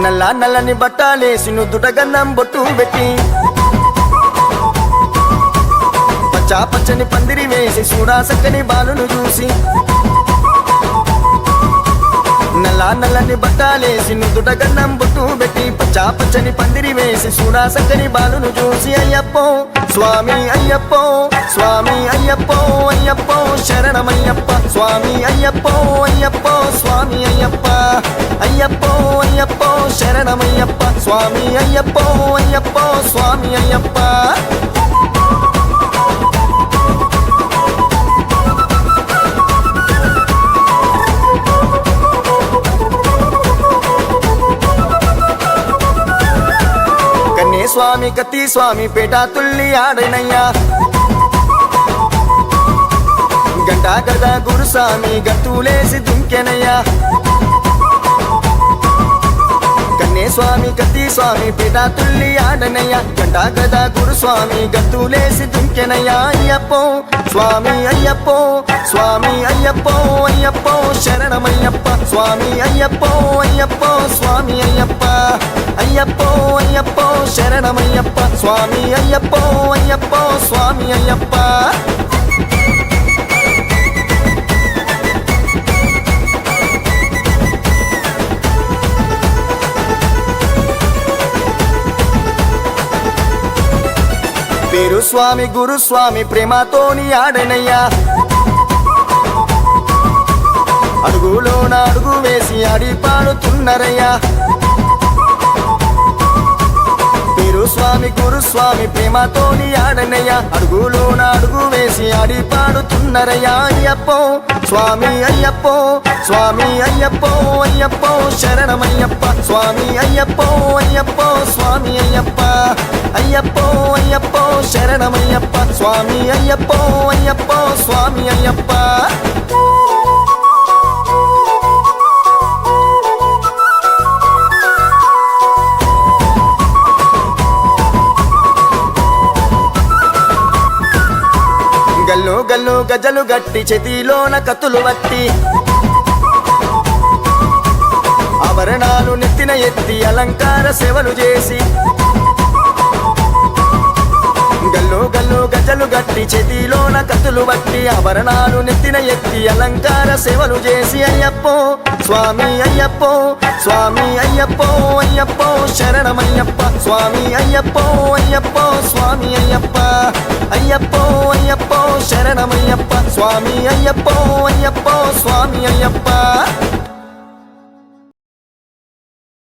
నల్ల నల్లని బట్టాలేసి నుదుట గంధం బొట్టు పెట్టి పచ్చా పచ్చని పందిరి వేసి చూడా సక్కని బాలును చూసి నల్ల నల్లని బట్టాలేసి నుదుట గంధం బొట్టు పెట్టి పచ్చా పచ్చని పందిరి వేసి చూడా సక్కని బాలును చూసి అయ్యప్పో స్వామి అయ్యప్పో స్వామి అయ్యప్పో అయ్యప్పో శరణమయ్యప్ప స్వామి అయ్యప్పో అయ్యప్పో స్వామి అయ్యప్ప అయ్యప్పో అయ్యప్పో శరణమయ్యప్ప స్వామి అయ్యప్పో అయ్యప్పో స్వామి అయ్యప్ప స్వామి కత్తి స్వామి పేట తుల్లి ఆడనయ్యా గంటా గద గురుస్వామి గంతులేసి దుంకెనయ్యా కన్నే స్వామి కత్తి స్వామి పేట తుల్లి ఆడనయ్యా గంటా గద గురుస్వామి గంతులేసి దుంకెనయ్యా అయ్యప్పో స్వామి అయ్యప్పో స్వామి అయ్యప్పో అయ్యప్పో శరణమయ్యప్ప స్వామి అయ్యప్పో అయ్యప్పో స్వామి అయ్యప్ప అయ్యప్పో అయ్యప్పో శరణమయ్యప్ప స్వామి అయ్యప్పో అయ్యప్పో స్వామి అయ్యప్ప పేరు స్వామి గురుస్వామి ప్రేమతోని ఆడనయ్యా అడుగులోన అడుగు వేసి ఆడి పాడుతున్నరయ్యా పేరు స్వామి గురుస్వామి ప్రేమతోని ఆడనయ్యా అడుగులోన అడుగు వేసి ఆడి పాడుతున్నరయ్యా అయ్యప్పో స్వామి అయ్యప్పో స్వామి అయ్యప్పో అయ్యప్పో శరణమయ్యప్ప స్వామి అయ్యప్పో అయ్యప్పో స్వామి అయ్యప్ప అయ్యప్పో అయ్యప్పో శరణమయ్యప్ప స్వామి అయ్యప్పో అయ్యప్పో స్వామి అయ్యప్ప గల్లు గల్లు గజలు గట్టి చేతిలోన కత్తులు వట్టి ఆభరణాలు నెత్తిన ఎత్తి అలంకార సేవలు చేసి గల్లు గల్లు గజలు గట్టి చేతిలోన కత్తులు వట్టి ఆభరణాలు నెత్తిన ఎత్తి అలంకార సేవలు చేసి అయ్యప్పో స్వామి అయ్యప్పో స్వామి అయ్యప్పో అయ్యప్పో శరణమయ్యప్ప స్వామి అయ్యప్పో అయ్యప్పో స్వామి అయ్యప్ప అయ్యప్పో అయ్యప్పో శరణమయ్యప్ప స్వామి అయ్యప్పో అయ్యప్పో